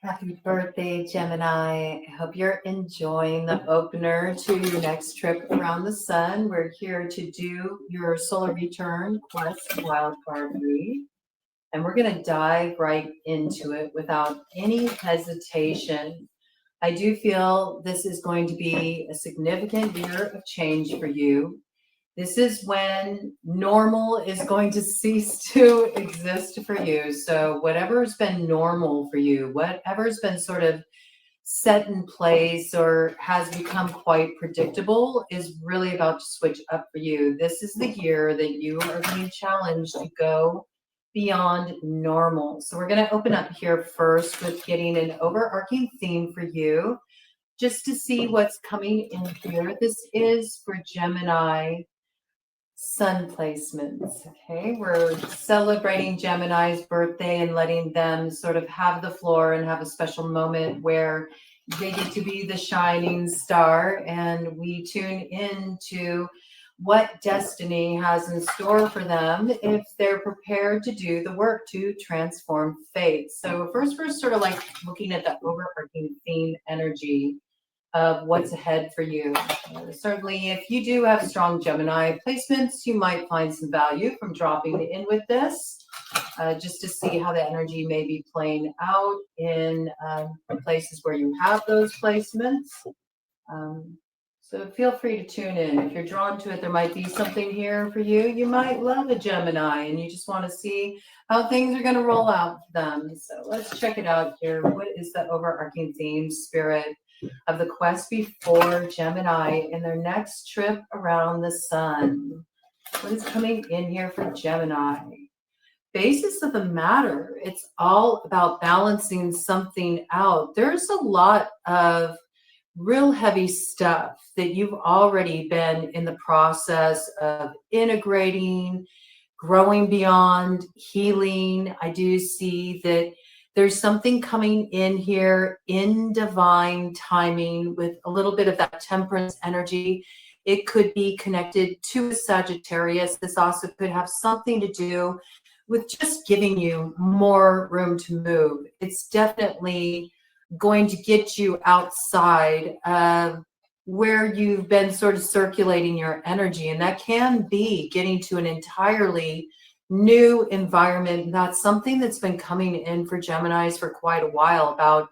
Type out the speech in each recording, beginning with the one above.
Happy birthday, Gemini. I hope you're enjoying the opener to your next trip around the sun. We're here to do your solar return quest wildcard read, and we're going to dive right into it without any hesitation. I do feel this is going to be a significant year of change for you. This is when normal is going to cease to exist for you. So, whatever's been normal for you, whatever's been sort of set in place or has become quite predictable, is really about to switch up for you. This is the year that you are being challenged to go beyond normal. So, we're going to open up here first with getting an overarching theme for you just to see what's coming in here. This is for Gemini sun placements. Okay, we're celebrating Gemini's birthday and letting them sort of have the floor and have a special moment where they get to be the shining star, and we tune into what destiny has in store for them if they're prepared to do the work to transform fate. So first we're sort of like looking at the overarching theme energy of what's ahead for you. Certainly, if you do have strong Gemini placements, you might find some value from dropping in with this, just to see how the energy may be playing out in places where you have those placements. So feel free to tune in. If you're drawn to it, there might be something here for you. You might love a Gemini and you just want to see how things are going to roll out for them. So let's check it out here. What is the overarching theme, spirit, of the quest before Gemini in their next trip around the sun? What is coming in here for Gemini? Basis of the matter, it's all about balancing something out. There's a lot of real heavy stuff that you've already been in the process of integrating, growing beyond, healing. I do see that there's something coming in here in divine timing with a little bit of that temperance energy. It could be connected to a Sagittarius. This also could have something to do with just giving you more room to move. It's definitely going to get you outside of where you've been sort of circulating your energy. And that can be getting to an entirely new environment. That's something that's been coming in for Geminis for quite a while, about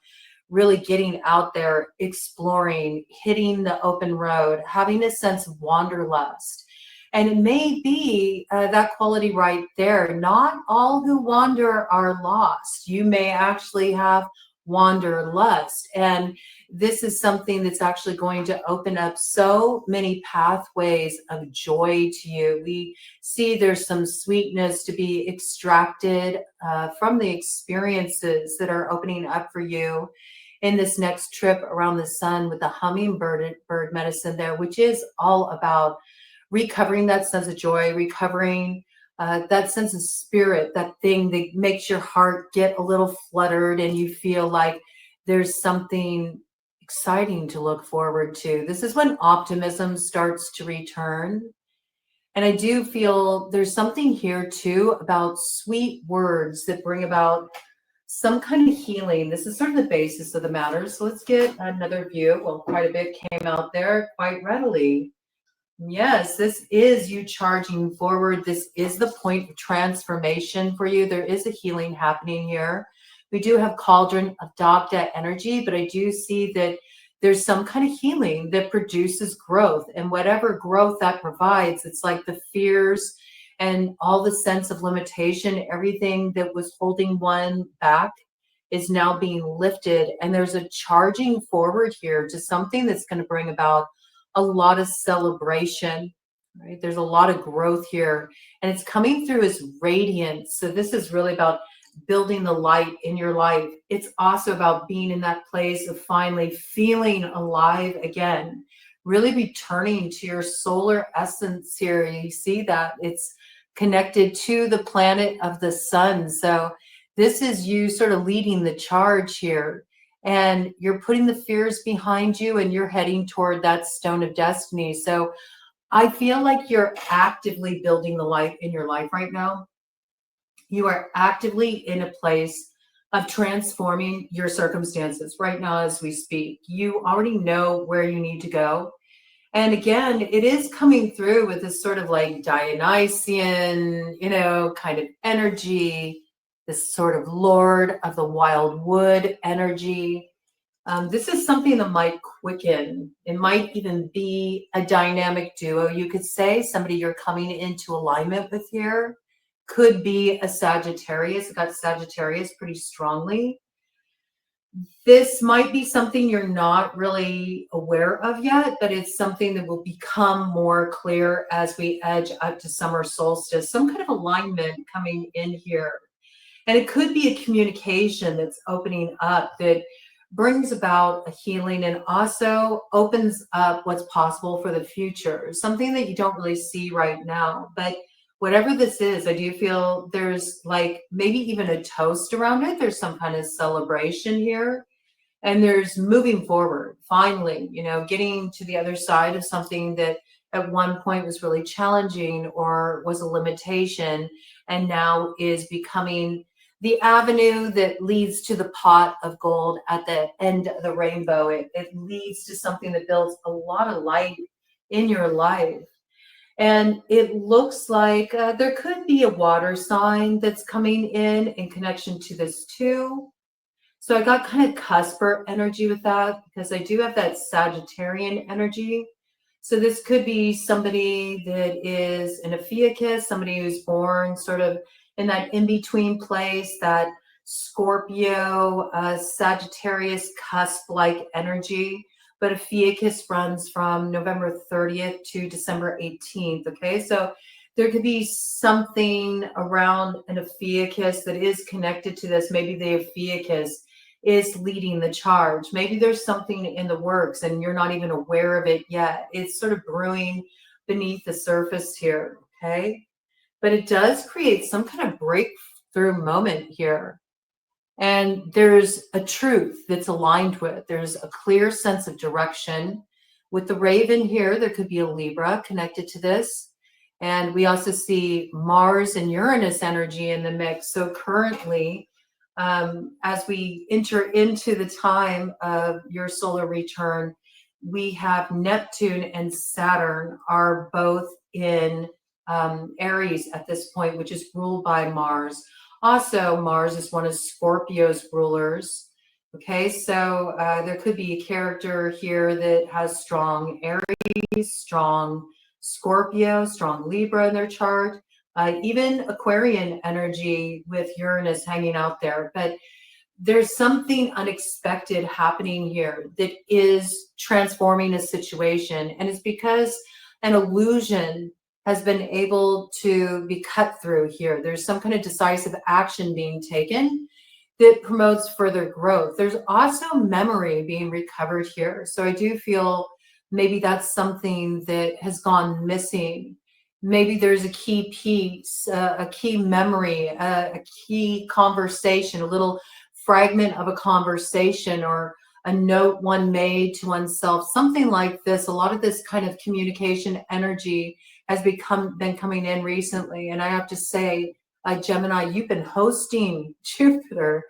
really getting out there, exploring, hitting the open road, having a sense of wanderlust. And it may be that quality right there. Not all who wander are lost. You may actually have wanderlust. And this is something that's actually going to open up so many pathways of joy to you. We see there's some sweetness to be extracted from the experiences that are opening up for you in this next trip around the sun with the hummingbird medicine there, which is all about recovering that sense of joy, recovering that sense of spirit, that thing that makes your heart get a little fluttered and you feel like there's something exciting to look forward to. This is when optimism starts to return. And I do feel there's something here too about sweet words that bring about some kind of healing. This is sort of the basis of the matter. So let's get another view. Well, quite a bit came out there quite readily. Yes, this is you charging forward. This is the point of transformation for you. There is a healing happening here. We do have cauldron of Dogda energy, but I do see that there's some kind of healing that produces growth. And whatever growth that provides, it's like the fears and all the sense of limitation, everything that was holding one back is now being lifted. And there's a charging forward here to something that's going to bring about a lot of celebration, right? There's a lot of growth here, and it's coming through as radiance. So this is really about building the light in your life. It's also about being in that place of finally feeling alive again, really returning to your solar essence here. You see that it's connected to the planet of the sun. So this is you sort of leading the charge here. And you're putting the fears behind you and you're heading toward that stone of destiny. So I feel like you're actively building the light in your life right now. You are actively in a place of transforming your circumstances right now as we speak. You already know where you need to go. And again, it is coming through with this sort of like Dionysian, kind of energy, this sort of Lord of the Wild Wood energy. This is something that might quicken. It might even be a dynamic duo. You could say somebody you're coming into alignment with here could be a Sagittarius. It got Sagittarius pretty strongly. This might be something you're not really aware of yet, but it's something that will become more clear as we edge up to summer solstice, some kind of alignment coming in here. And it could be a communication that's opening up that brings about a healing and also opens up what's possible for the future, something that you don't really see right now. But whatever this is, I do feel there's like maybe even a toast around it. There's some kind of celebration here. And there's moving forward, finally, getting to the other side of something that at one point was really challenging or was a limitation and now is becoming the avenue that leads to the pot of gold at the end of the rainbow. It leads to something that builds a lot of light in your life. And it looks like there could be a water sign that's coming in connection to this too. So I got kind of cusper energy with that because I do have that Sagittarian energy. So this could be somebody that is an Ophiuchus, somebody who's born sort of in that in-between place, that Scorpio, Sagittarius cusp-like energy. But Ophiuchus runs from November 30th to December 18th, okay? So there could be something around an Ophiuchus that is connected to this. Maybe the Ophiuchus is leading the charge. Maybe there's something in the works and you're not even aware of it yet. It's sort of brewing beneath the surface here, okay? But it does create some kind of breakthrough moment here. And there's a truth that's aligned with. There's a clear sense of direction. With the raven here, there could be a Libra connected to this. And we also see Mars and Uranus energy in the mix. So currently, as we enter into the time of your solar return, we have Neptune and Saturn are both in Aries at this point, which is ruled by Mars. Also, Mars is one of Scorpio's rulers. Okay, so there could be a character here that has strong Aries, strong Scorpio, strong Libra in their chart, even Aquarian energy with Uranus hanging out there. But there's something unexpected happening here that is transforming a situation. And it's because an illusion has been able to be cut through here. There's some kind of decisive action being taken that promotes further growth. There's also memory being recovered here. So I do feel maybe that's something that has gone missing. Maybe there's a key piece, a key memory, a key conversation, a little fragment of a conversation or a note one made to oneself, something like this. A lot of this kind of communication energy has been coming in recently. And I have to say, Gemini, you've been hosting Jupiter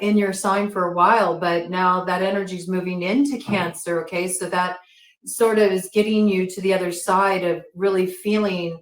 in your sign for a while, but now that energy is moving into Cancer, okay? So that sort of is getting you to the other side of really feeling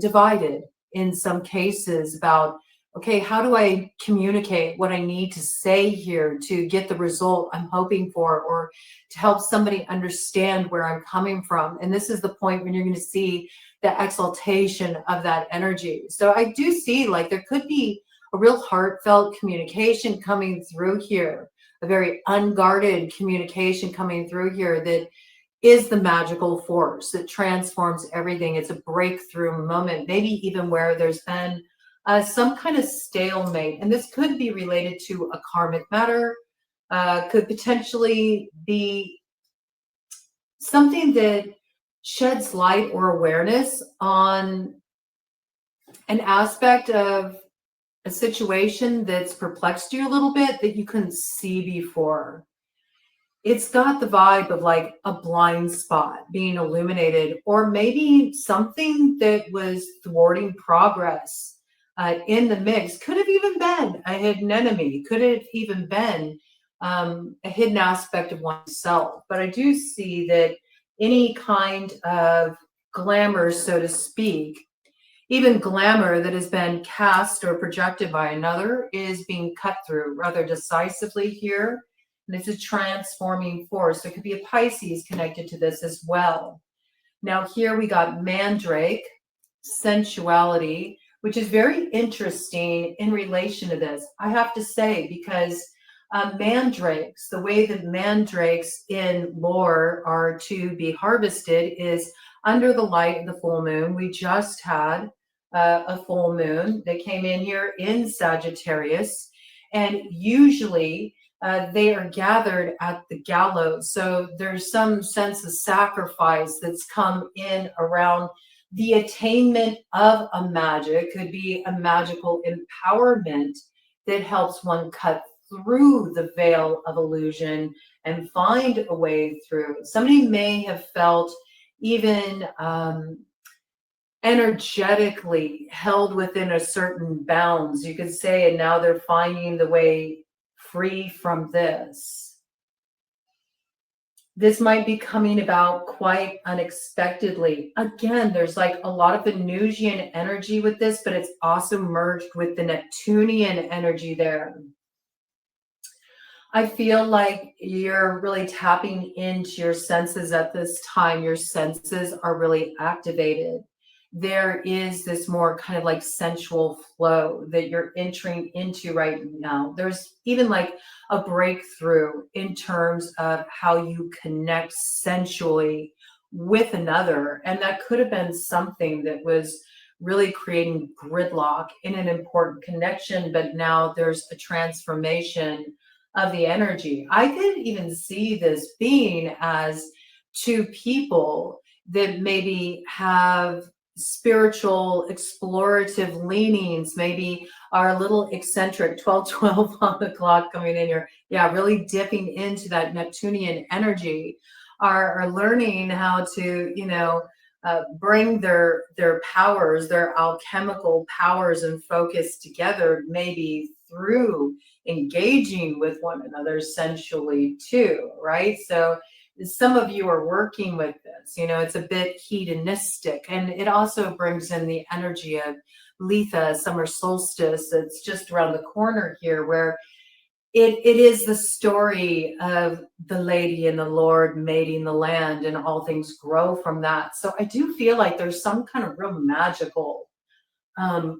divided in some cases about, okay, how do I communicate what I need to say here to get the result I'm hoping for, or to help somebody understand where I'm coming from? And this is the point when you're going to see the exaltation of that energy. So I do see like there could be a real heartfelt communication coming through here, a very unguarded communication coming through here that is the magical force that transforms everything. It's a breakthrough moment, maybe even where there's been some kind of stalemate. And this could be related to a karmic matter, could potentially be something that sheds light or awareness on an aspect of a situation that's perplexed you a little bit that you couldn't see before. It's got the vibe of like a blind spot being illuminated, or maybe something that was thwarting progress. in the mix. Could have even been a hidden enemy, could have even been a hidden aspect of oneself. But I do see that any kind of glamour, so to speak, even glamour that has been cast or projected by another, is being cut through rather decisively here. And it's a transforming force. There could be a Pisces connected to this as well. Now here we got Mandrake, sensuality, which is very interesting in relation to this, I have to say, because mandrakes, the way that mandrakes in lore are to be harvested is under the light of the full moon. We just had a full moon that came in here in Sagittarius, and usually they are gathered at the gallows. So there's some sense of sacrifice that's come in around the attainment of a magic. Could be a magical empowerment that helps one cut through the veil of illusion and find a way through. Somebody may have felt even energetically held within a certain bounds, you could say, and now they're finding the way free from this. This might be coming about quite unexpectedly. Again, there's like a lot of Venusian energy with this, but it's also merged with the Neptunian energy there. I feel like you're really tapping into your senses at this time. Your senses are really activated. There is this more kind of like sensual flow that you're entering into right now. There's even like a breakthrough in terms of how you connect sensually with another. And that could have been something that was really creating gridlock in an important connection, but now there's a transformation of the energy. I could even see this being as two people that maybe have spiritual explorative leanings, maybe are a little eccentric, 12 on the clock coming in here. Yeah, really dipping into that Neptunian energy, are learning how to, bring their powers, their alchemical powers and focus together, maybe through engaging with one another sensually too, right? So some of you are working with this, it's a bit hedonistic, and it also brings in the energy of Letha, summer solstice. It's just around the corner here, where it is the story of the lady and the Lord mating the land, and all things grow from that. So I do feel like there's some kind of real magical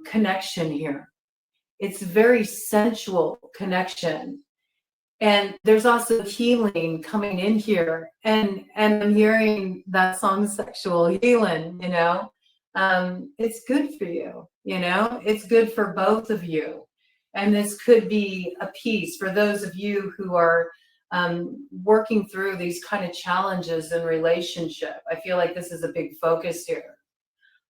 connection here. It's very sensual connection. And there's also healing coming in here. And I'm hearing that song, Sexual Healing, it's good for you, it's good for both of you. And this could be a piece for those of you who are working through these kind of challenges in relationship. I feel like this is a big focus here.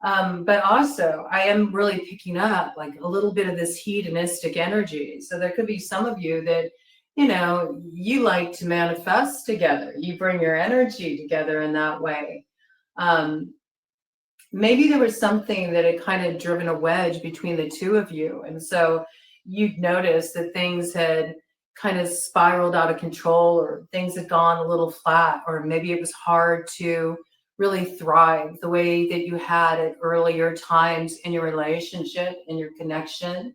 But also, I am really picking up like a little bit of this hedonistic energy. So there could be some of you that, you like to manifest together. You bring your energy together in that way. Maybe there was something that had kind of driven a wedge between the two of you. And so you'd noticed that things had kind of spiraled out of control, or things had gone a little flat, or maybe it was hard to really thrive the way that you had at earlier times in your relationship, in your connection.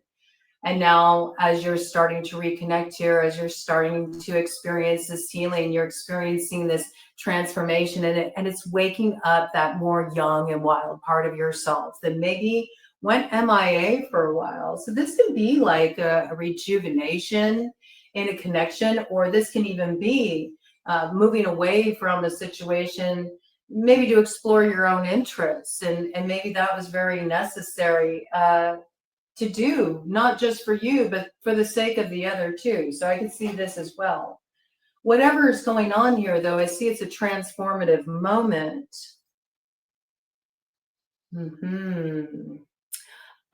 And now, as you're starting to reconnect here, as you're starting to experience this healing, you're experiencing this transformation, and it's waking up that more young and wild part of yourself that maybe went MIA for a while. So this can be like a rejuvenation in a connection, or this can even be moving away from a situation, maybe to explore your own interests. And maybe that was very necessary to do, not just for you, but for the sake of the other too. So I can see this as well. Whatever is going on here, though, I see it's a transformative moment.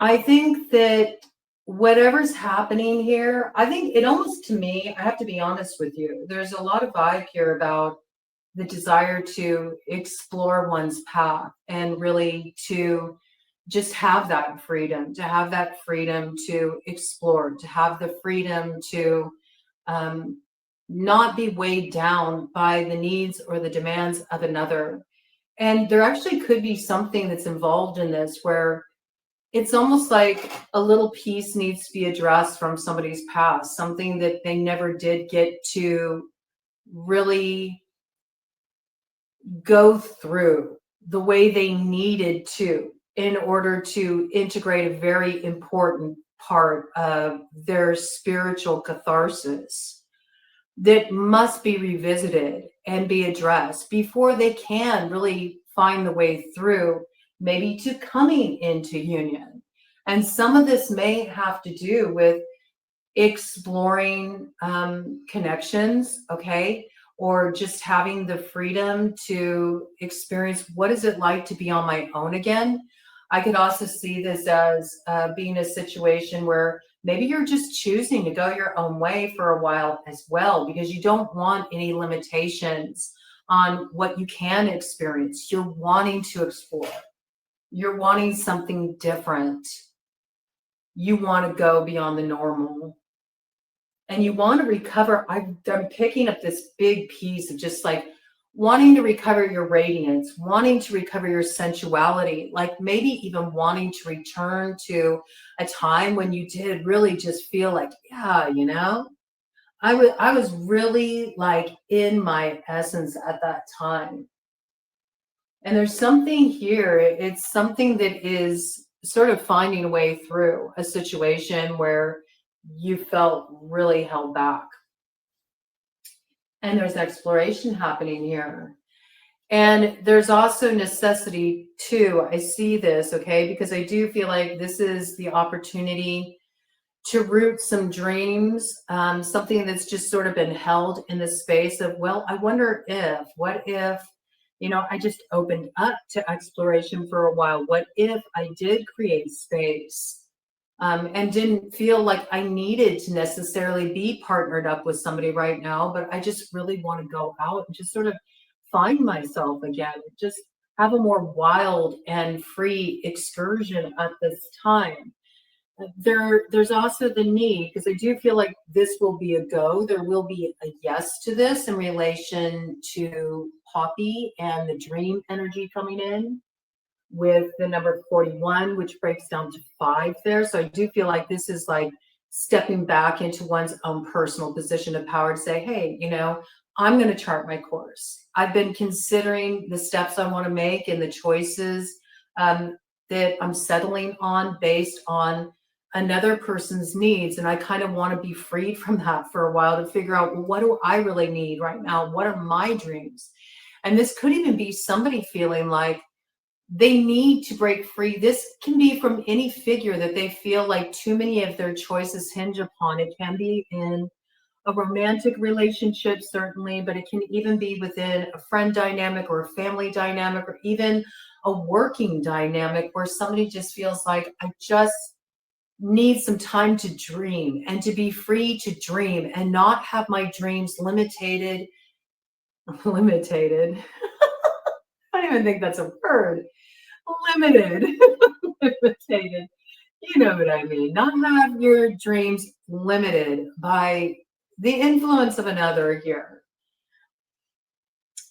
I think that whatever's happening here, I think it almost, to me, I have to be honest with you, there's a lot of vibe here about the desire to explore one's path and really to just have that freedom, to have that freedom to explore, to have the freedom to um, not be weighed down by the needs or the demands of another. And there actually could be something that's involved in this where it's almost like a little piece needs to be addressed from somebody's past, something that they never did get to really go through the way they needed to in order to integrate a very important part of their spiritual catharsis that must be revisited and be addressed before they can really find the way through, maybe to coming into union. And some of this may have to do with exploring connections, okay? Or just having the freedom to experience what is it like to be on my own again. I could also see this as being a situation where maybe you're just choosing to go your own way for a while as well, because you don't want any limitations on what you can experience. You're wanting to explore. You're wanting something different. You want to go beyond the normal. And you want to recover. I'm picking up this big piece of just like wanting to recover your radiance, wanting to recover your sensuality, like maybe even wanting to return to a time when you did really just feel like, yeah, I was really like in my essence at that time. And there's something here. It's something that is sort of finding a way through a situation where you felt really held back. And there's exploration happening here. And there's also necessity too. I see this, okay, because I do feel like this is the opportunity to root some dreams, something that's just sort of been held in the space of, well, I wonder if, what if, I just opened up to exploration for a while. What if I did create space and didn't feel like I needed to necessarily be partnered up with somebody right now, but I just really want to go out and just sort of find myself again, just have a more wild and free excursion at this time. There's also the need, because I do feel like this will be a go. There will be a yes to this in relation to Poppy and the dream energy coming in with the number 41, which breaks down to 5 there. So I do feel like this is like stepping back into one's own personal position of power to say, hey, I'm going to chart my course. I've been considering the steps I want to make and the choices that I'm settling on based on another person's needs. And I kind of want to be freed from that for a while to figure out, well, what do I really need right now? What are my dreams? And this could even be somebody feeling like they need to break free. This can be from any figure that they feel like too many of their choices hinge upon. It can be in a romantic relationship, certainly, but it can even be within a friend dynamic or a family dynamic, or even a working dynamic where somebody just feels like, I just need some time to dream and to be free to dream and not have my dreams limited. I don't even think that's a word. Limited. Limited. You know what I mean. Not have your dreams limited by the influence of another here.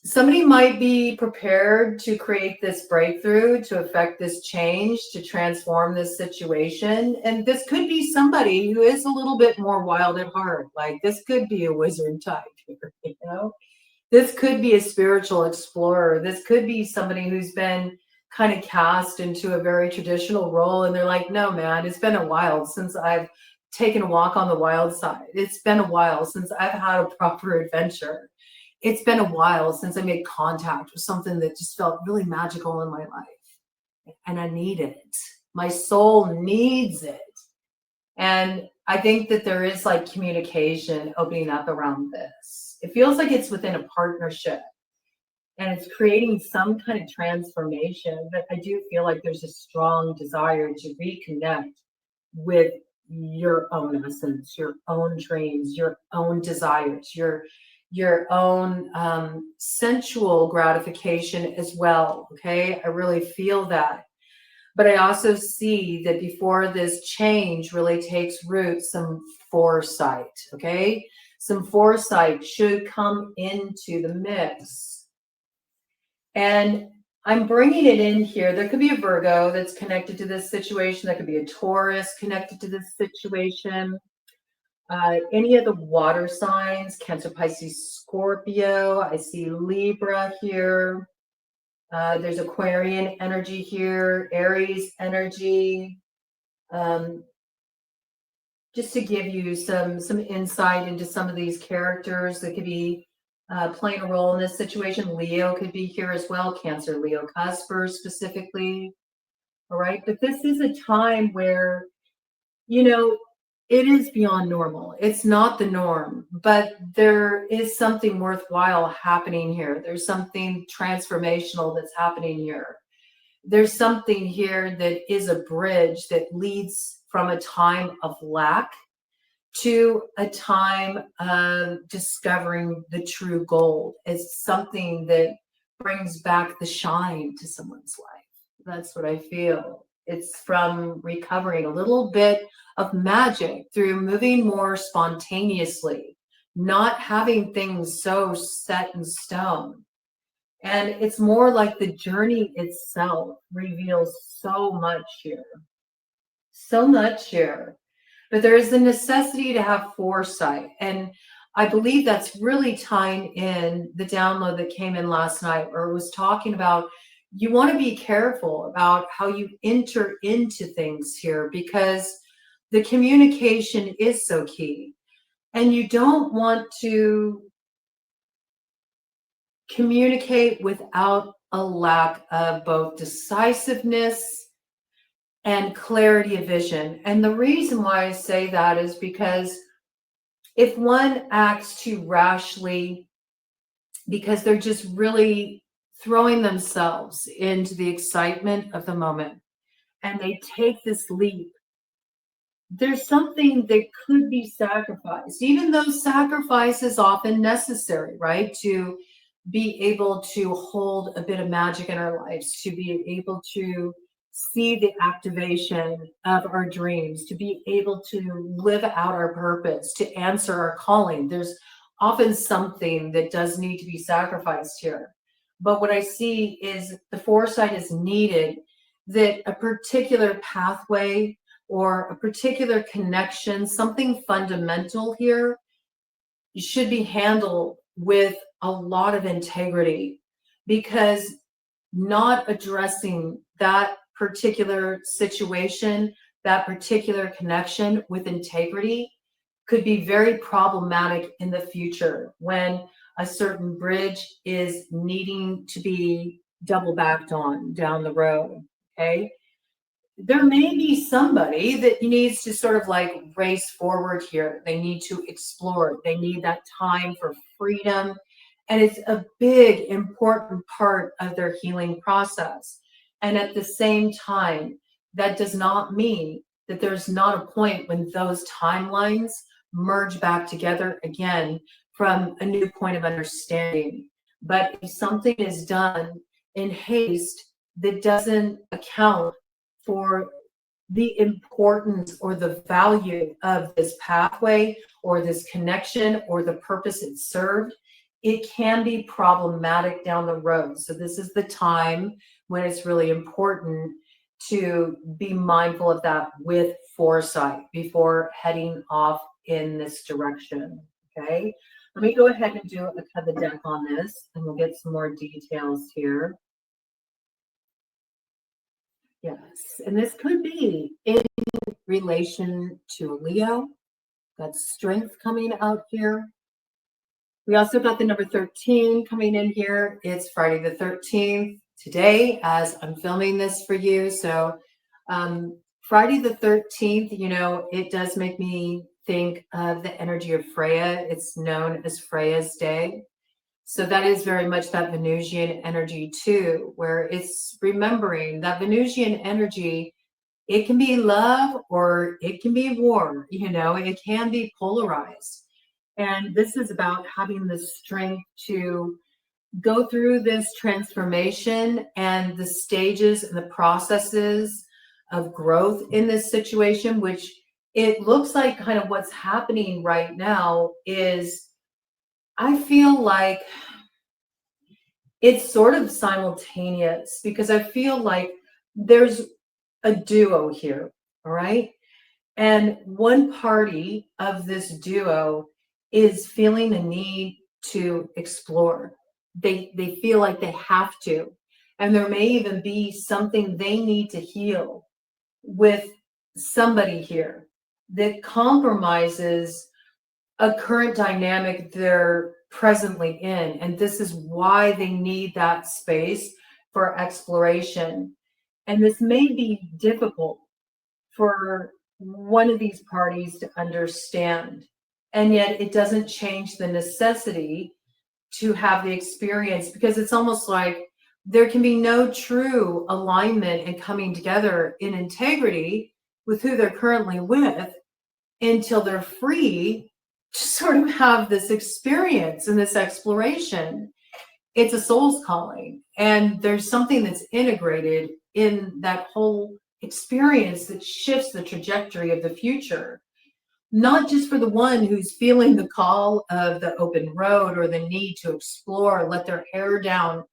Somebody might be prepared to create this breakthrough, to affect this change, to transform this situation. And this could be somebody who is a little bit more wild at heart. Like this could be a wizard type here, This could be a spiritual explorer. This could be somebody who's been kind of cast into a very traditional role. And they're like, no, man, it's been a while since I've taken a walk on the wild side. It's been a while since I've had a proper adventure. It's been a while since I made contact with something that just felt really magical in my life. And I need it. My soul needs it. And I think that there is like communication opening up around this. It feels like it's within a partnership and it's creating some kind of transformation. But I do feel like there's a strong desire to reconnect with your own essence, your own dreams, your own desires, your own sensual gratification as well. Okay, I really feel that. But I also see that before this change really takes root, some foresight, okay? Some foresight should come into the mix. And I'm bringing it in here. There could be a Virgo that's connected to this situation. There could be a Taurus connected to this situation. Any of the water signs, Cancer, Pisces, Scorpio. I see Libra here. There's Aquarian energy here, Aries energy. Just to give you some insight into some of these characters that could be playing a role in this situation. Leo could be here as well, Cancer, Leo, Cusper specifically. All right, but this is a time where, you know, it is beyond normal. It's not the norm, but there is something worthwhile happening here. There's something transformational that's happening here. There's something here that is a bridge that leads from a time of lack to a time of discovering the true gold. It's something that brings back the shine to someone's life. That's what I feel. It's from recovering a little bit of magic through moving more spontaneously, not having things so set in stone. And it's more like the journey itself reveals so much here. So much here. But there is a necessity to have foresight. And I believe that's really tying in the download that came in last night, where it was talking about you want to be careful about how you enter into things here, because the communication is so key. And you don't want to communicate without a lack of both decisiveness and clarity of vision. And the reason why I say that is because if one acts too rashly, because they're just really throwing themselves into the excitement of the moment and they take this leap, there's something that could be sacrificed, even though sacrifice is often necessary, right? To be able to hold a bit of magic in our lives, to be able to see the activation of our dreams, to be able to live out our purpose, to answer our calling. There's often something that does need to be sacrificed here. But what I see is the foresight is needed, that a particular pathway or a particular connection, something fundamental here, should be handled with a lot of integrity, because not addressing that particular situation, that particular connection with integrity could be very problematic in the future when a certain bridge is needing to be double backed on down the road. Okay. There may be somebody that needs to sort of like race forward here. They need to explore. They need that time for freedom. And it's a big, important part of their healing process. And at the same time, that does not mean that there's not a point when those timelines merge back together again from a new point of understanding. But if something is done in haste that doesn't account for the importance or the value of this pathway or this connection or the purpose it served, it can be problematic down the road. So this is the time when it's really important to be mindful of that with foresight before heading off in this direction. Okay, let me go ahead and do a cut the deck on this, and we'll get some more details here. Yes, and this could be in relation to Leo. Got strength coming out here. We also got the number 13 coming in here. It's Friday the 13th today as I'm filming this for you. So Friday the 13th, you know, it does make me think of the energy of Freya. It's known as Freya's Day. So that is very much that Venusian energy too, where it's remembering that Venusian energy, it can be love or it can be war, you know, it can be polarized. And this is about having the strength to go through this transformation and the stages and the processes of growth in this situation, which it looks like kind of what's happening right now is I feel like it's sort of simultaneous because I feel like there's a duo here, all right? And one party of this duo is feeling a need to explore. They feel like they have to. And there may even be something they need to heal with somebody here that compromises a current dynamic they're presently in. And this is why they need that space for exploration. And this may be difficult for one of these parties to understand. And yet it doesn't change the necessity to have the experience, because it's almost like there can be no true alignment and coming together in integrity with who they're currently with until they're free to sort of have this experience and this exploration. It's a soul's calling, and there's something that's integrated in that whole experience that shifts the trajectory of the future, not just for the one who's feeling the call of the open road or the need to explore, let their hair down,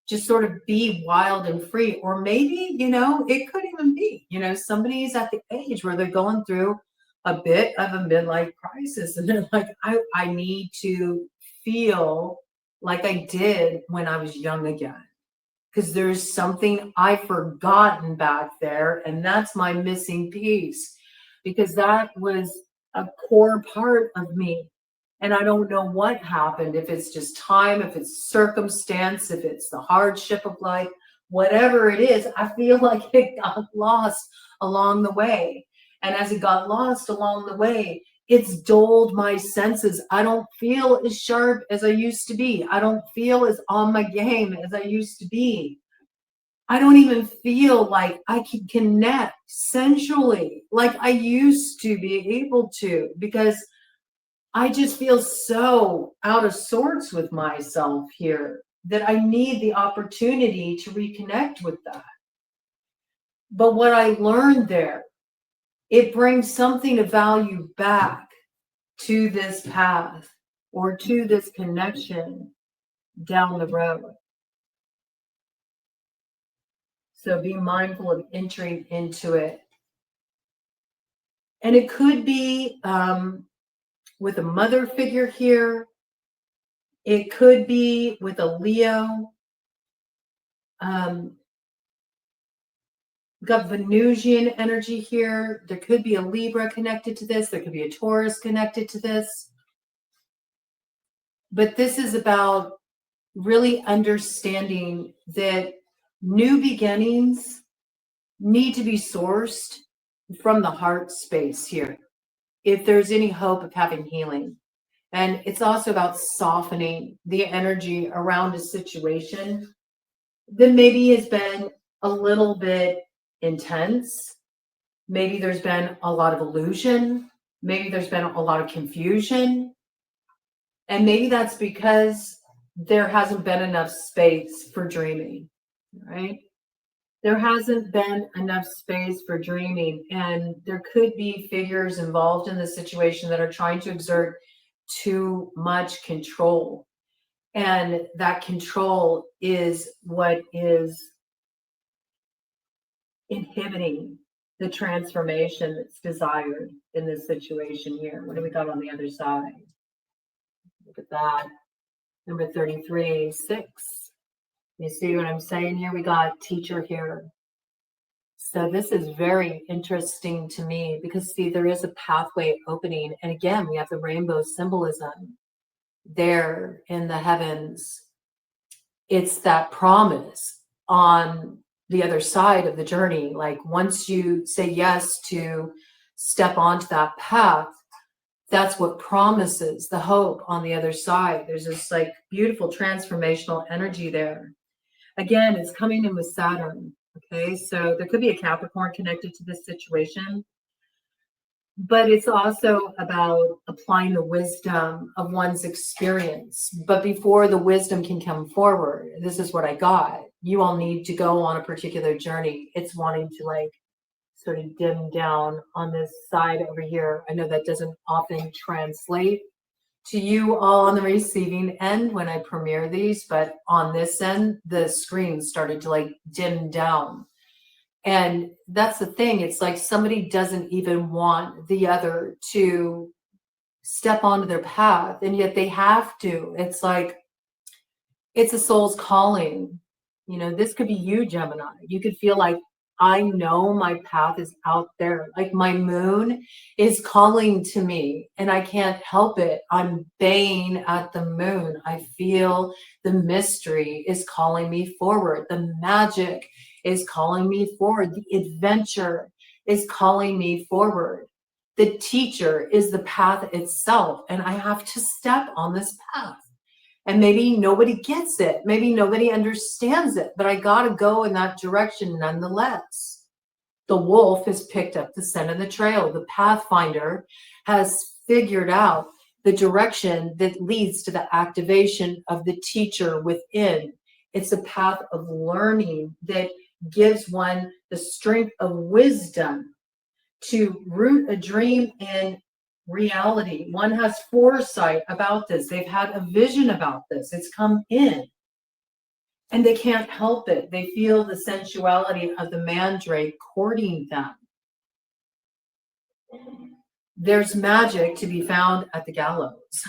just sort of be wild and free. Or maybe, it could even be, somebody's at the age where they're going through a bit of a midlife crisis and they're like, I need to feel like I did when I was young again, because there's something I've forgotten back there, and that's my missing piece, because that was a core part of me. And I don't know what happened, if it's just time, if it's circumstance, if it's the hardship of life, whatever it is, I feel like it got lost along the way. And as it got lost along the way, it's dulled my senses. I don't feel as sharp as I used to be. I don't feel as on my game as I used to be. I don't even feel like I can connect sensually like I used to be able to, because I just feel so out of sorts with myself here that I need the opportunity to reconnect with that. But what I learned there, it brings something of value back to this path or to this connection down the road. So be mindful of entering into it. And it could be with a mother figure here. It could be with a Leo. Got Venusian energy here. There could be a Libra connected to this. There could be a Taurus connected to this. But this is about really understanding that new beginnings need to be sourced from the heart space here, if there's any hope of having healing. And it's also about softening the energy around a situation that maybe has been a little bit intense. Maybe there's been a lot of illusion. Maybe there's been a lot of confusion. And maybe that's because there hasn't been enough space for dreaming, right? There hasn't been enough space for dreaming. And there could be figures involved in the situation that are trying to exert too much control. And that control is what is inhibiting the transformation that's desired in this situation here. What do we got on the other side? Look at that. Number 33, 6. You see what I'm saying here? We got teacher here. So this is very interesting to me because, see, there is a pathway opening. And again, we have the rainbow symbolism there in the heavens. It's that promise on the other side of the journey. Like once you say yes to step onto that path, that's what promises the hope on the other side. There's this like beautiful transformational energy there. Again, it's coming in with Saturn. Okay, so there could be a Capricorn connected to this situation, but it's also about applying the wisdom of one's experience. But before the wisdom can come forward, this is what I got. You all need to go on a particular journey. It's wanting to like sort of dim down on this side over here. I know that doesn't often translate to you all on the receiving end when I premiere these, but on this end, the screen started to like dim down. And that's the thing. It's like somebody doesn't even want the other to step onto their path, and yet they have to. It's like, it's a soul's calling. You know, this could be you, Gemini. You could feel like, I know my path is out there. Like my moon is calling to me and I can't help it. I'm baying at the moon. I feel the mystery is calling me forward. The magic is calling me forward. The adventure is calling me forward. The teacher is the path itself, and I have to step on this path. And maybe nobody gets it. Maybe nobody understands it, but I got to go in that direction nonetheless. The wolf has picked up the scent of the trail. The pathfinder has figured out the direction that leads to the activation of the teacher within. It's a path of learning that gives one the strength of wisdom to root a dream in reality. One has foresight about this. They've had a vision about this. It's come in. And they can't help it. They feel the sensuality of the mandrake courting them. There's magic to be found at the gallows.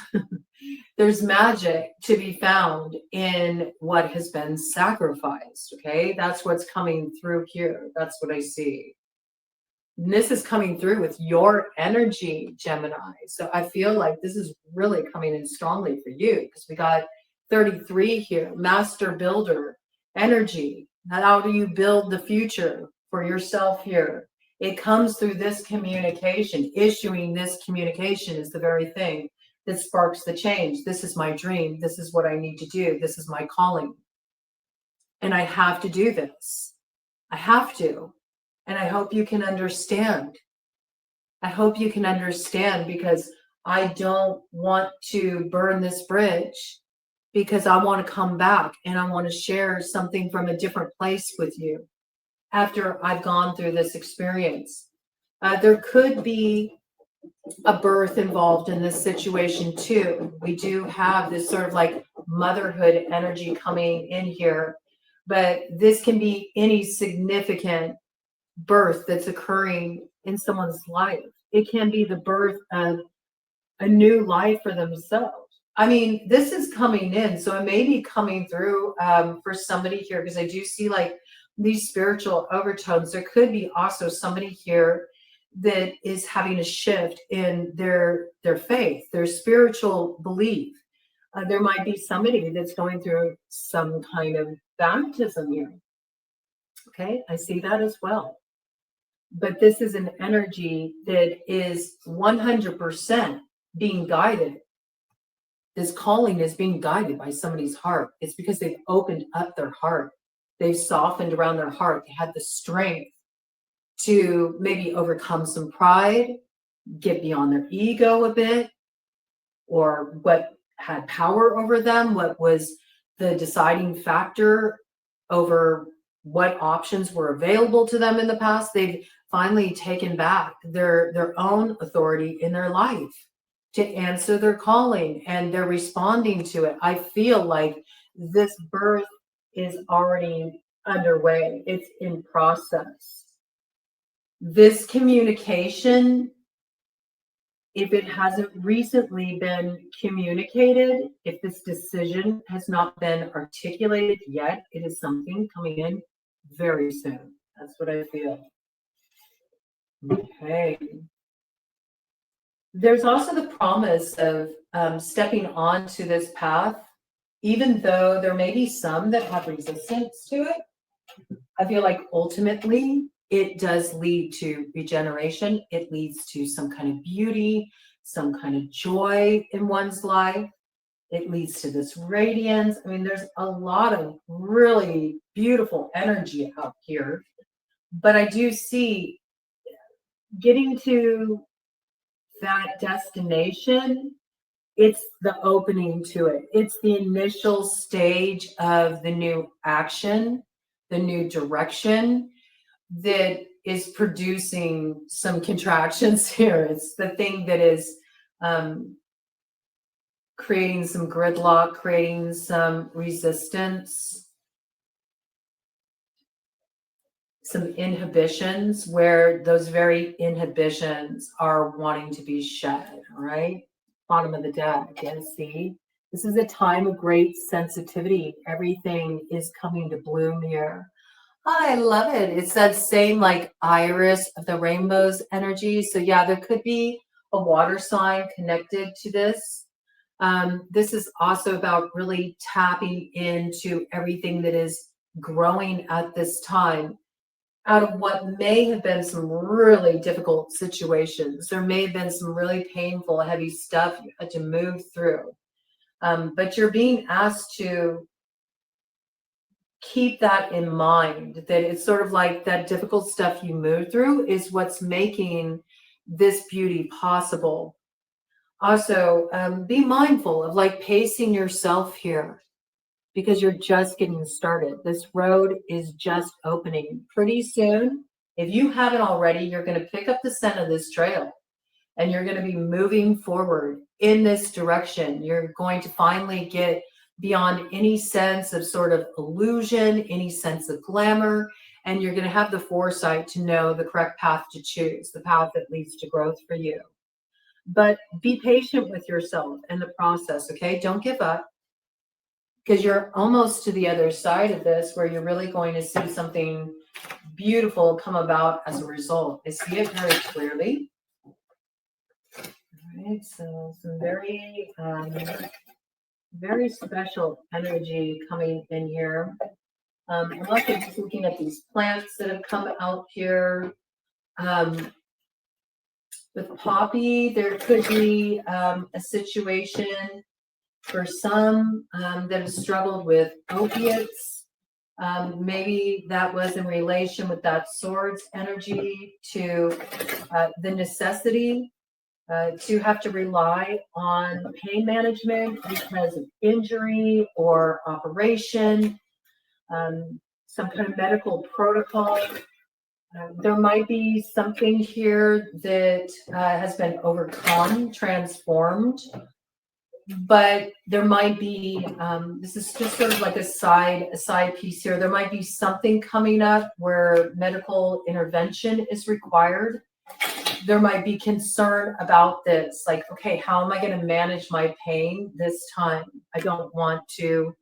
There's magic to be found in what has been sacrificed. Okay, that's what's coming through here. That's what I see. And this is coming through with your energy, Gemini. So I feel like this is really coming in strongly for you, because we got 33 here, master builder energy. How do you build the future for yourself here? It comes through this communication. Issuing this communication is the very thing that sparks the change. This is my dream. This is what I need to do. This is my calling. And I have to do this. I have to. And I hope you can understand. I hope you can understand, because I don't want to burn this bridge, because I want to come back and I want to share something from a different place with you after I've gone through this experience. There could be a birth involved in this situation too. We do have this sort of like motherhood energy coming in here, but this can be any significant birth that's occurring in someone's life. It can be the birth of a new life for themselves. I mean, this is coming in, so it may be coming through for somebody here, because I do see like these spiritual overtones. There could be also somebody here that is having a shift in their faith, their spiritual belief. There might be somebody that's going through some kind of baptism here. Okay, I see that as well. But this is an energy that is 100% being guided. This calling is being guided by somebody's heart. It's because they've opened up their heart. They've softened around their heart. They had the strength to maybe overcome some pride, get beyond their ego a bit, or what had power over them, what was the deciding factor over what options were available to them in the past. They've finally taken back their own authority in their life to answer their calling, and they're responding to it. I feel like this birth is already underway. It's in process. This communication, if it hasn't recently been communicated, if this decision has not been articulated yet, it is something coming in very soon. That's what I feel. Okay. There's also the promise of stepping onto this path, even though there may be some that have resistance to it. I feel like ultimately it does lead to regeneration. It leads to some kind of beauty, some kind of joy in one's life. It leads to this radiance. I mean, there's a lot of really beautiful energy out here. But I do see getting to that destination, it's the opening to it. It's the initial stage of the new action, the new direction that is producing some contractions here. It's the thing that is creating some gridlock, creating some resistance, some inhibitions, where those very inhibitions are wanting to be shed, all right? Bottom of the deck, again, see? This is a time of great sensitivity. Everything is coming to bloom here. I love it. It's that same like iris of the rainbow's energy. So yeah, there could be a water sign connected to this. This is also about really tapping into everything that is growing at this time out of what may have been some really difficult situations. There may have been some really painful, heavy stuff you had to move through. But you're being asked to keep that in mind, that it's sort of like that difficult stuff you move through is what's making this beauty possible. Also, be mindful of like pacing yourself here, because you're just getting started. This road is just opening. Pretty soon, if you haven't already, you're going to pick up the scent of this trail and you're going to be moving forward in this direction. You're going to finally get beyond any sense of sort of illusion, any sense of glamour, and you're going to have the foresight to know the correct path to choose, the path that leads to growth for you. But be patient with yourself and the process, okay? Don't give up, because you're almost to the other side of this where you're really going to see something beautiful come about as a result. I see it very clearly. All right, so some very special energy coming in here. I'm also just looking at these plants that have come out here. With poppy, there could be a situation for some that have struggled with opiates. Maybe that was in relation with that swords energy to the necessity to have to rely on pain management because of injury or operation, some kind of medical protocol. There might be something here that has been overcome, transformed, but there might be, this is just sort of like a side piece here. There might be something coming up where medical intervention is required. There might be concern about this, like, okay, how am I going to manage my pain this time? I don't want to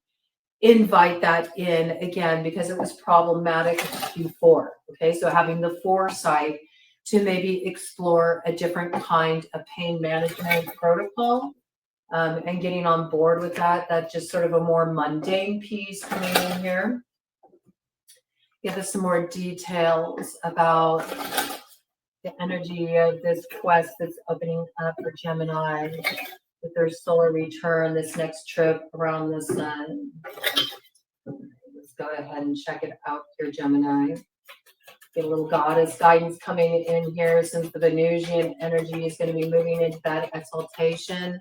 invite that in again because it was problematic before. Okay, so having the foresight to maybe explore a different kind of pain management protocol and getting on board with that. That's just sort of a more mundane piece coming in here. Give us some more details about the energy of this quest that's opening up for Gemini with their solar return, this next trip around the sun. Let's go ahead and check it out here, Gemini. Get a little goddess guidance coming in here, since the Venusian energy is going to be moving into that exaltation.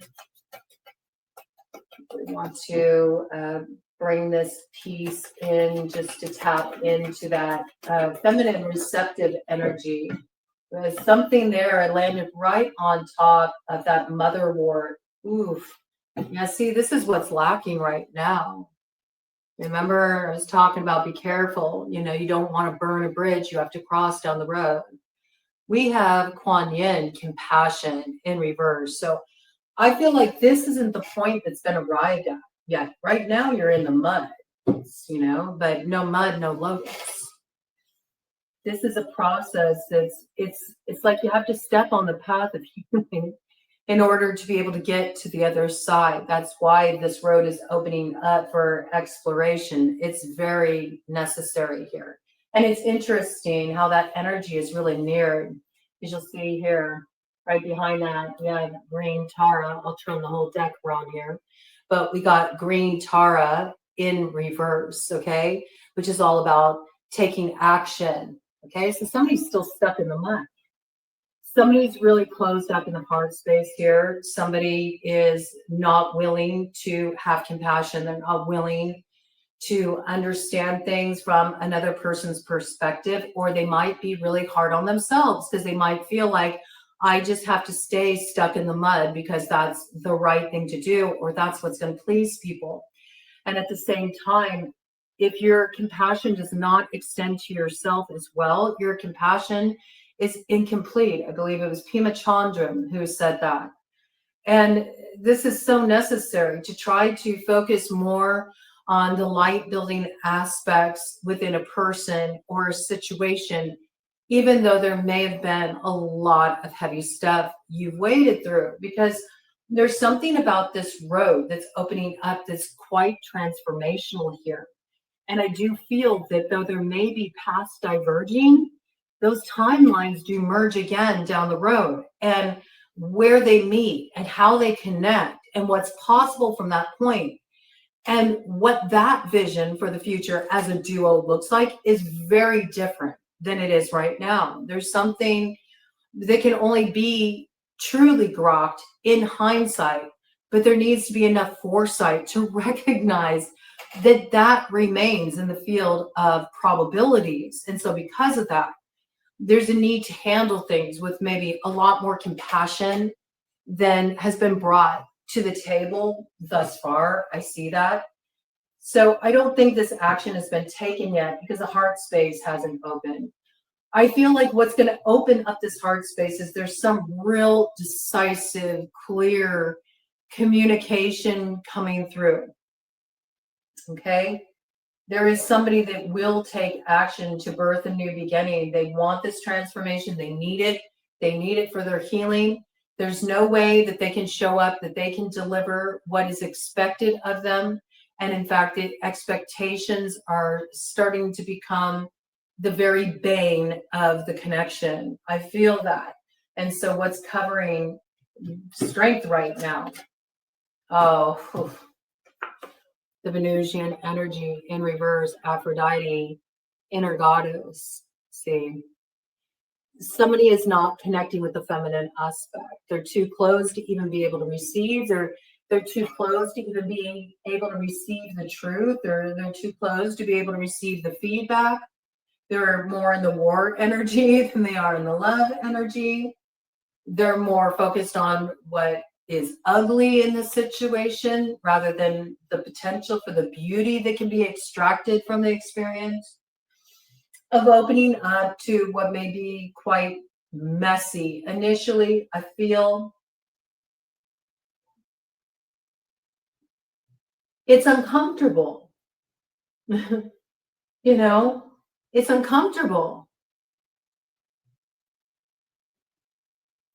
We want to bring this piece in just to tap into that feminine receptive energy. There's something there. I landed right on top of that motherwort. Oof. Yeah, see, this is what's lacking right now. Remember, I was talking about be careful. You know, you don't want to burn a bridge. You have to cross down the road. We have Kuan Yin, compassion in reverse. So I feel like this isn't the point that's been arrived at yet. Right now, you're in the mud, you know, but no mud, no locusts. This is a process that's, it's like you have to step on the path of healing in order to be able to get to the other side. That's why this road is opening up for exploration. It's very necessary here. And it's interesting how that energy is really mirrored. As you'll see here, right behind that, we have green Tara. I'll turn the whole deck around here. But we got green Tara in reverse, okay? Which is all about taking action. Okay, so somebody's still stuck in the mud. Somebody's really closed up in the heart space here. Somebody is not willing to have compassion. They're not willing to understand things from another person's perspective, or they might be really hard on themselves because they might feel like, I just have to stay stuck in the mud because that's the right thing to do, or that's what's going to please people. And at the same time, if your compassion does not extend to yourself as well, your compassion is incomplete. I believe it was Pema Chandran who said that. And this is so necessary to try to focus more on the light building aspects within a person or a situation, even though there may have been a lot of heavy stuff you've waded through, because there's something about this road that's opening up that's quite transformational here. And I do feel that though there may be paths diverging, those timelines do merge again down the road. And where they meet and how they connect and what's possible from that point and what that vision for the future as a duo looks like is very different than it is right now. There's something that can only be truly grokked in hindsight, but there needs to be enough foresight to recognize that that remains in the field of probabilities. And so because of that, there's a need to handle things with maybe a lot more compassion than has been brought to the table thus far. I see that. So I don't think this action has been taken yet because the heart space hasn't opened. I feel like what's going to open up this heart space is there's some real decisive, clear communication coming through. Okay? There is somebody that will take action to birth a new beginning. They want this transformation. They need it. They need it for their healing. There's no way that they can show up, that they can deliver what is expected of them. And in fact, the expectations are starting to become the very bane of the connection. I feel that. And so what's covering strength right now? Oh, the Venusian energy in reverse, Aphrodite, inner goddess. See, somebody is not connecting with the feminine aspect. They're too close to even be able to receive. They're too close to even being able to receive the truth. They're too close to be able to receive the feedback. They're more in the war energy than they are in the love energy. They're more focused on what is ugly in the situation rather than the potential for the beauty that can be extracted from the experience of opening up to what may be quite messy. Initially, I feel it's uncomfortable. You know, it's uncomfortable.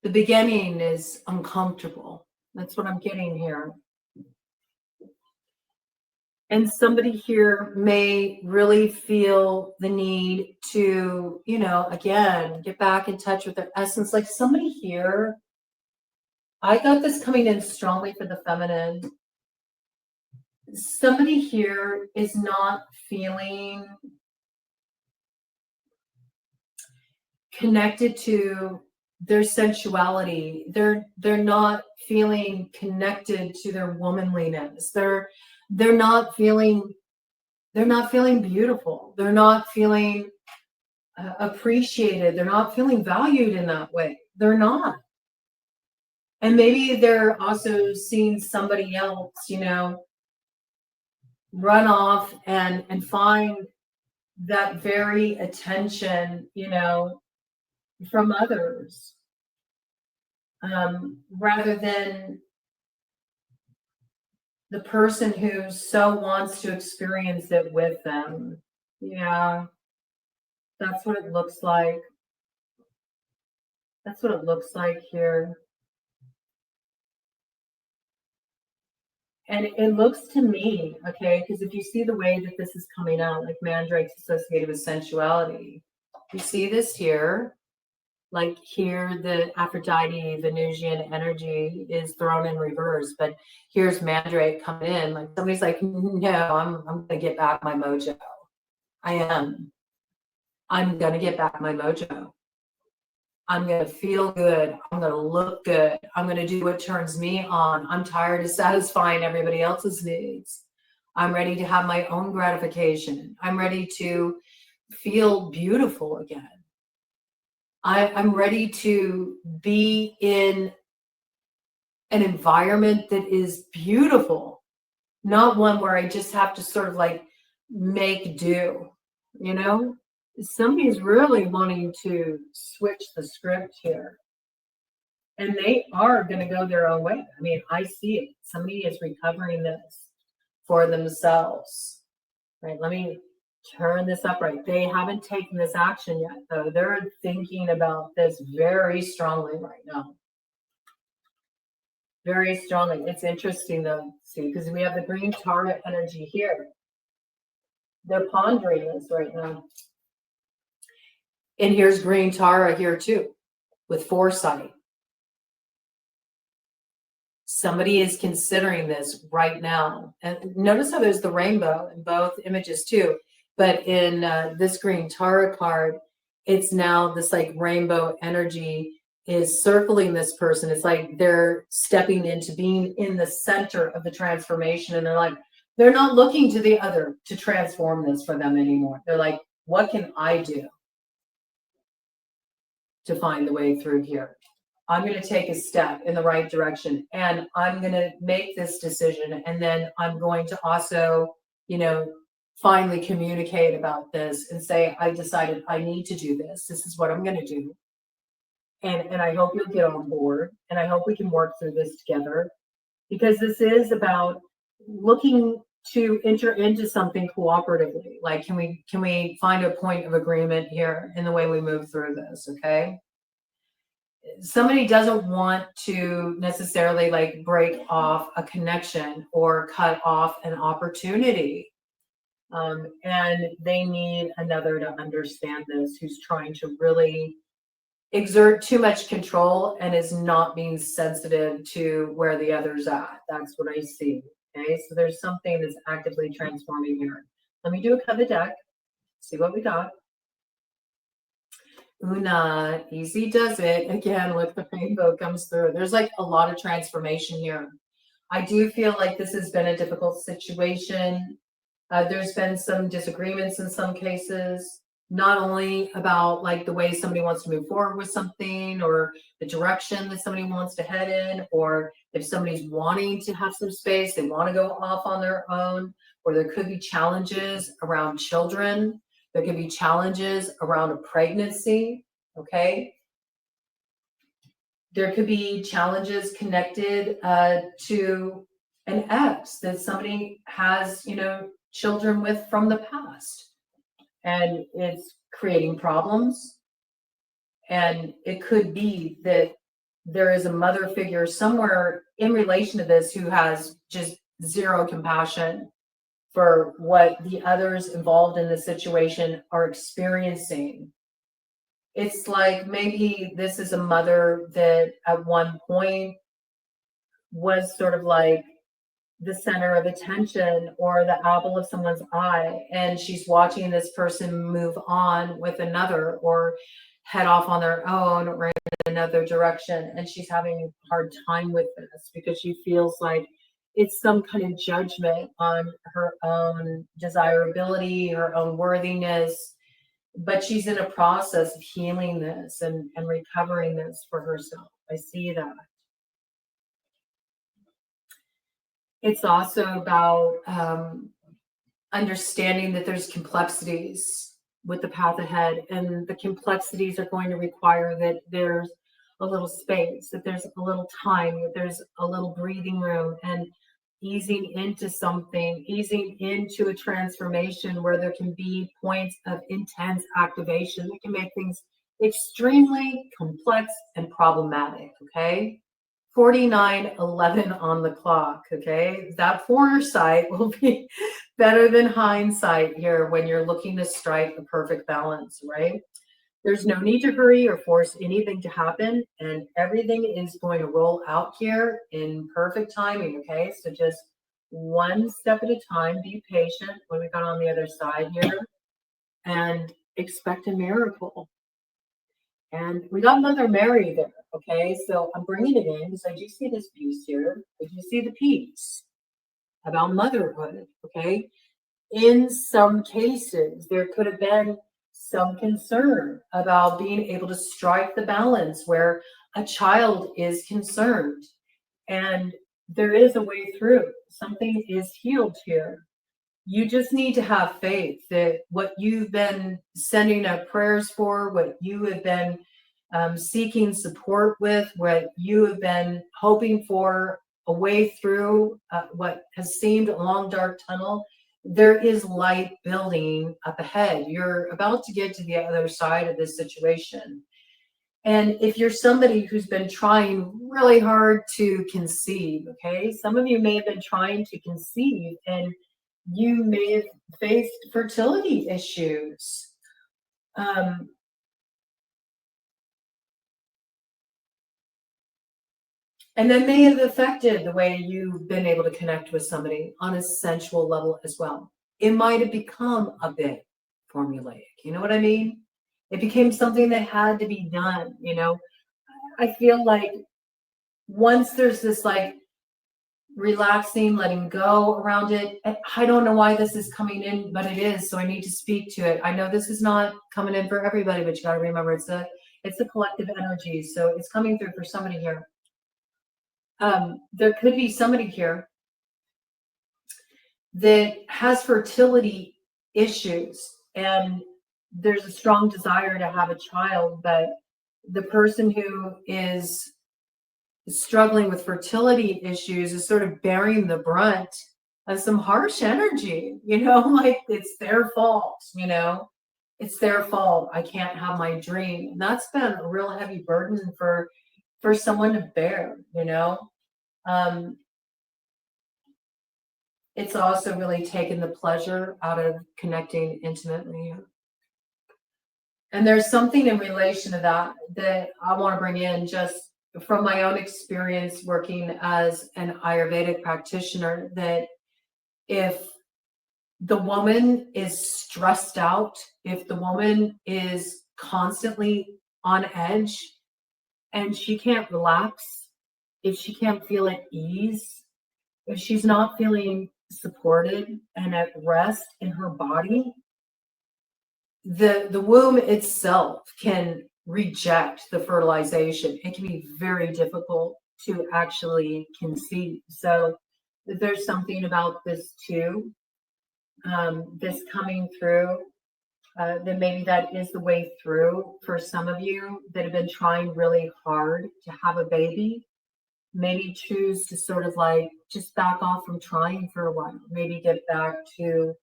The beginning is uncomfortable. That's what I'm getting here. And somebody here may really feel the need to, you know, again, get back in touch with their essence. Like somebody here, I got this coming in strongly for the feminine. Somebody here is not feeling connected to their sensuality. They're not feeling connected to their womanliness. They're not feeling beautiful. They're not feeling appreciated. They're not feeling valued in that way. They're not. And maybe they're also seeing somebody else, you know, run off and find that very attention, you know, from others, rather than the person who so wants to experience it with them. Yeah, that's what it looks like. That's what it looks like here. And it looks to me, okay, because if you see the way that this is coming out, like mandrake's associated with sensuality, you see this here. Like here, the Aphrodite Venusian energy is thrown in reverse, but here's Mandrake coming in. Like somebody's like, no, I'm gonna get back my mojo. I am. I'm gonna get back my mojo. I'm gonna feel good. I'm gonna look good. I'm gonna do what turns me on. I'm tired of satisfying everybody else's needs. I'm ready to have my own gratification. I'm ready to feel beautiful again. I'm ready to be in an environment that is beautiful, not one where I just have to sort of like make do, you know? Somebody's really wanting to switch the script here. And they are going to go their own way. I mean, I see it. Somebody is recovering this for themselves, right? Let me turn this upright. They haven't taken this action yet, though. They're thinking about this very strongly right now. Very strongly. It's interesting, though, see, because we have the green Tara energy here. They're pondering this right now. And here's green Tara here, too, with foresight. Somebody is considering this right now. And notice how there's the rainbow in both images too. But in this green Tara card, it's now this like rainbow energy is circling this person. It's like they're stepping into being in the center of the transformation. And they're not looking to the other to transform this for them anymore. They're like, what can I do to find the way through here? I'm going to take a step in the right direction, and I'm going to make this decision. And then I'm going to also, finally communicate about this and say, I decided I need to do this. This is what I'm going to do. And I hope you'll get on board, and I hope we can work through this together, because this is about looking to enter into something cooperatively. Like, can we find a point of agreement here in the way we move through this? Okay. Somebody doesn't want to necessarily like break off a connection or cut off an opportunity. And they need another to understand this, who's trying to really exert too much control and is not being sensitive to where the other's at. That's what I see. Okay, so there's something that's actively transforming here. Let me do a cut of the deck, see what we got. Una, easy does it. Again, look, the rainbow comes through. There's like a lot of transformation here. I do feel like this has been a difficult situation. There's been some disagreements in some cases, not only about like the way somebody wants to move forward with something or the direction that somebody wants to head in, or if somebody's wanting to have some space, they want to go off on their own, or there could be challenges around children. There could be challenges around a pregnancy, okay? There could be challenges connected to an ex that somebody has, children with from the past. And it's creating problems. And it could be that there is a mother figure somewhere in relation to this who has just zero compassion for what the others involved in the situation are experiencing. It's like maybe this is a mother that at one point was sort of like the center of attention or the apple of someone's eye, and she's watching this person move on with another or head off on their own or in another direction, and she's having a hard time with this because she feels like it's some kind of judgment on her own desirability, her own worthiness, but she's in a process of healing this and recovering this for herself. I see that. It's also about understanding that there's complexities with the path ahead, and the complexities are going to require that there's a little space, that there's a little time, that there's a little breathing room, and easing into something, easing into a transformation where there can be points of intense activation that can make things extremely complex and problematic, okay? 49:11 on the clock, okay? That foresight will be better than hindsight here when you're looking to strike the perfect balance, right? There's no need to hurry or force anything to happen, and everything is going to roll out here in perfect timing, okay? So just one step at a time, be patient. What we got on the other side here, and expect a miracle. And we got Mother Mary there, okay? So I'm bringing it in because I do see this piece here. I do see the peace. about motherhood, okay? In some cases, there could have been some concern about being able to strike the balance where a child is concerned. And there is a way through. Something is healed here. You just need to have faith that what you've been sending up prayers for, what you have been seeking support with, what you have been hoping for a way through what has seemed a long, dark tunnel, there is light building up ahead. You're about to get to the other side of this situation. And if you're somebody who's been trying really hard to conceive, okay, some of you may have been trying to conceive and you may have faced fertility issues. And that may have affected the way you've been able to connect with somebody on a sensual level as well. It might have become a bit formulaic. You know what I mean? It became something that had to be done, you know? I feel like once there's this like relaxing, letting go around it, I don't know why this is coming in, but it is. So I need to speak to it. I know this is not coming in for everybody, but you got to remember it's a collective energy. So it's coming through for somebody here. There could be somebody here that has fertility issues and there's a strong desire to have a child, but the person who is struggling with fertility issues is sort of bearing the brunt of some harsh energy, you know, like it's their fault, you know, it's their fault. I can't have my dream. And that's been a real heavy burden for someone to bear, you know. It's also really taken the pleasure out of connecting intimately. And there's something in relation to that I want to bring in just from my own experience working as an Ayurvedic practitioner, that if the woman is stressed out, if the woman is constantly on edge and she can't relax, if she can't feel at ease, if she's not feeling supported and at rest in her body, the womb itself can reject the fertilization. It can be very difficult to actually conceive. So there's something about this too, this coming through, that maybe that is the way through for some of you that have been trying really hard to have a baby. Maybe choose to sort of like just back off from trying for a while. Maybe get back to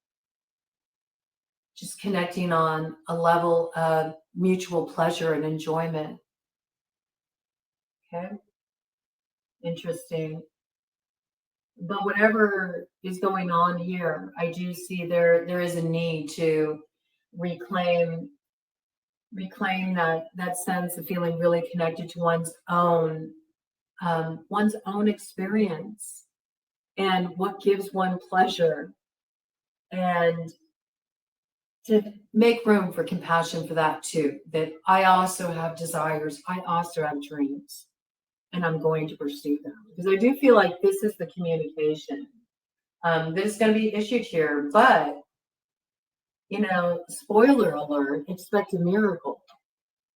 just connecting on a level of mutual pleasure and enjoyment. Okay. Interesting. But whatever is going on here, I do see there is a need to reclaim that sense of feeling really connected to one's own experience and what gives one pleasure, and to make room for compassion for that too, that I also have desires, I also have dreams, and I'm going to pursue them. Because I do feel like this is the communication that is going to be issued here. But, you know, spoiler alert, expect a miracle.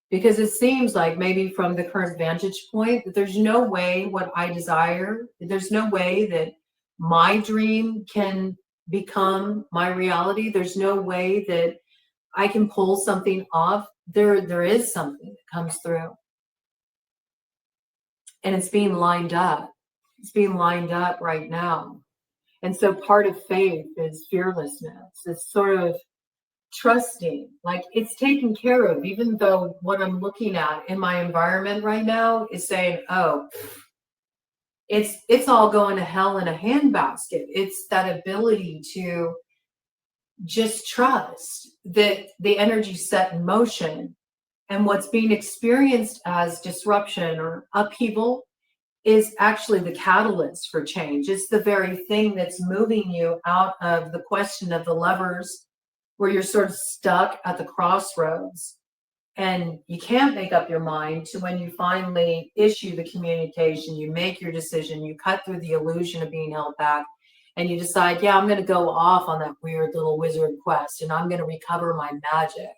Because it seems like maybe from the current vantage point that there's no way what I desire, there's no way that my dream can become my reality. There's no way that I can pull something off. There is something that comes through. And it's being lined up. It's being lined up right now. And so part of faith is fearlessness. It's sort of trusting, like it's taken care of, even though what I'm looking at in my environment right now is saying, oh, it's all going to hell in a handbasket. It's that ability to just trust that the energy set in motion, and what's being experienced as disruption or upheaval is actually the catalyst for change. It's the very thing that's moving you out of the question of the levers, where you're sort of stuck at the crossroads and you can't make up your mind, to when you finally issue the communication, you make your decision, you cut through the illusion of being held back, and you decide, yeah, I'm going to go off on that weird little wizard quest and I'm going to recover my magic.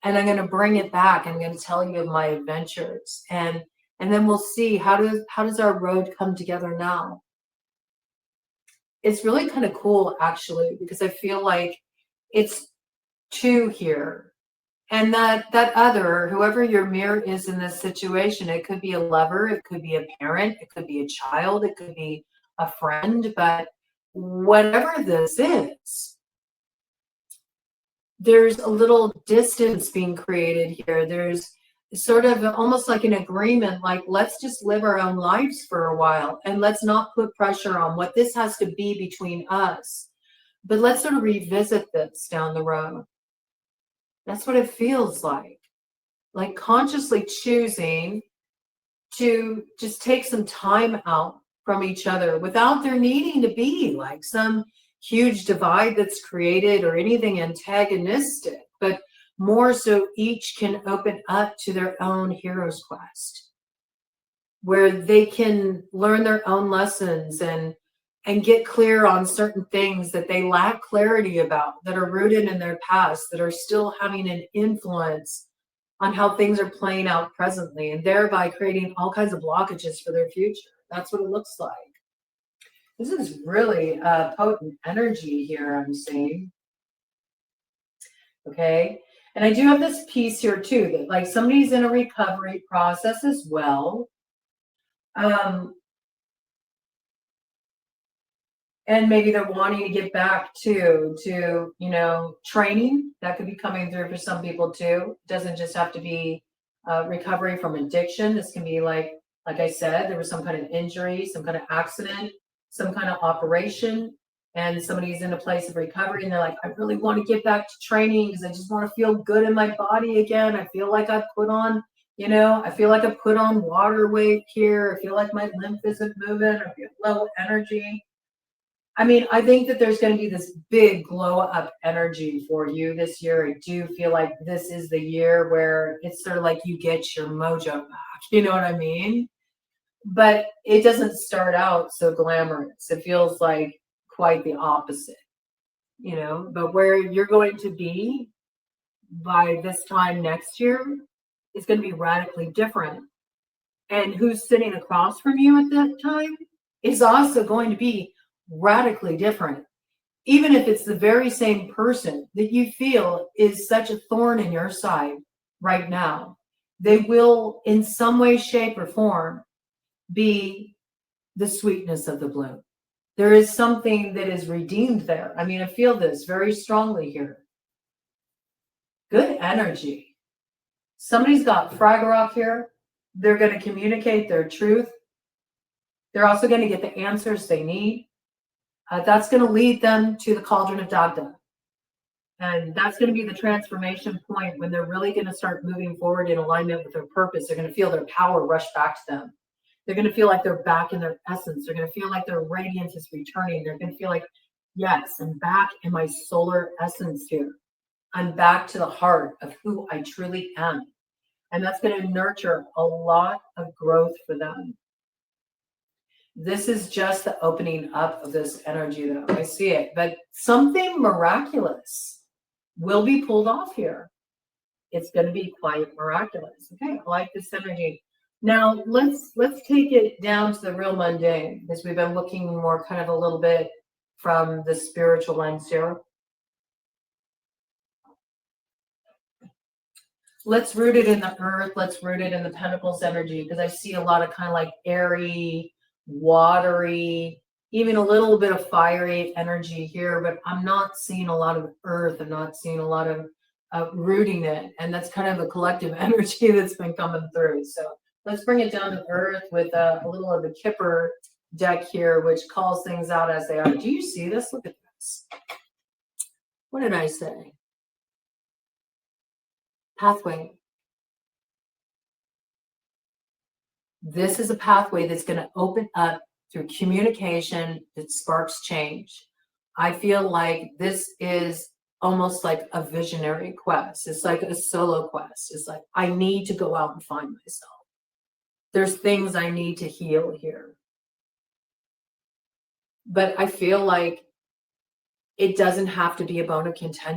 And I'm going to bring it back. I'm going to tell you of my adventures. And then we'll see how does our road come together now. It's really kind of cool, actually, because I feel like it's two here. And that other, whoever your mirror is in this situation, it could be a lover, it could be a parent, it could be a child, it could be a friend, but whatever this is, there's a little distance being created here. There's sort of almost like an agreement, like, let's just live our own lives for a while and let's not put pressure on what this has to be between us. But let's sort of revisit this down the road. That's what it feels like consciously choosing to just take some time out from each other without there needing to be like some huge divide that's created or anything antagonistic, but more so each can open up to their own hero's quest, where they can learn their own lessons and get clear on certain things that they lack clarity about, that are rooted in their past, that are still having an influence on how things are playing out presently, and thereby creating all kinds of blockages for their future. That's what it looks like. This is really potent energy here, I'm seeing. Okay. And I do have this piece here too, that like somebody's in a recovery process as well. And maybe they're wanting to get back to training. That could be coming through for some people too. It doesn't just have to be recovery from addiction. This can be like I said, there was some kind of injury, some kind of accident, some kind of operation, and somebody's in a place of recovery and they're like, I really want to get back to training because I just want to feel good in my body again. I feel like I've put on, I feel like I've put on water weight here. I feel like my lymph isn't moving. I feel low energy. I mean, I think that there's going to be this big glow up energy for you this year. I do feel like this is the year where it's sort of like you get your mojo back. You know what I mean? But it doesn't start out so glamorous. It feels like quite the opposite, but where you're going to be by this time next year is going to be radically different. And who's sitting across from you at that time is also going to be radically different, even if it's the very same person that you feel is such a thorn in your side right now. They will, in some way, shape, or form, be the sweetness of the bloom. There is something that is redeemed there. I mean, I feel this very strongly here. Good energy. Somebody's got Frag Rock here. They're going to communicate their truth. They're also going to get the answers they need. That's going to lead them to the cauldron of Dagda. And that's going to be the transformation point when they're really going to start moving forward in alignment with their purpose. They're going to feel their power rush back to them. They're going to feel like they're back in their essence. They're going to feel like their radiance is returning. They're going to feel like, yes, I'm back in my solar essence here. I'm back to the heart of who I truly am. And that's going to nurture a lot of growth for them. This is just the opening up of this energy, though. I see it. But something miraculous will be pulled off here. It's going to be quite miraculous. Okay, I like this energy. Now, let's take it down to the real mundane, because we've been looking more kind of a little bit from the spiritual lens here. Let's root it in the earth. Let's root it in the Pentacles energy, because I see a lot of kind of like airy, watery, even a little bit of fiery energy here, but I'm not seeing a lot of earth. I'm not seeing a lot of rooting it. And that's kind of a collective energy that's been coming through. So let's bring it down to earth with a little of the Kipper deck here, which calls things out as they are. Do you see this? Look at this. What did I say? Pathway. This is a pathway that's going to open up through communication that sparks change. I feel like this is almost like a visionary quest. It's like a solo quest. It's like, I need to go out and find myself. There's things I need to heal here. but I feel like it doesn't have to be a bone of contention.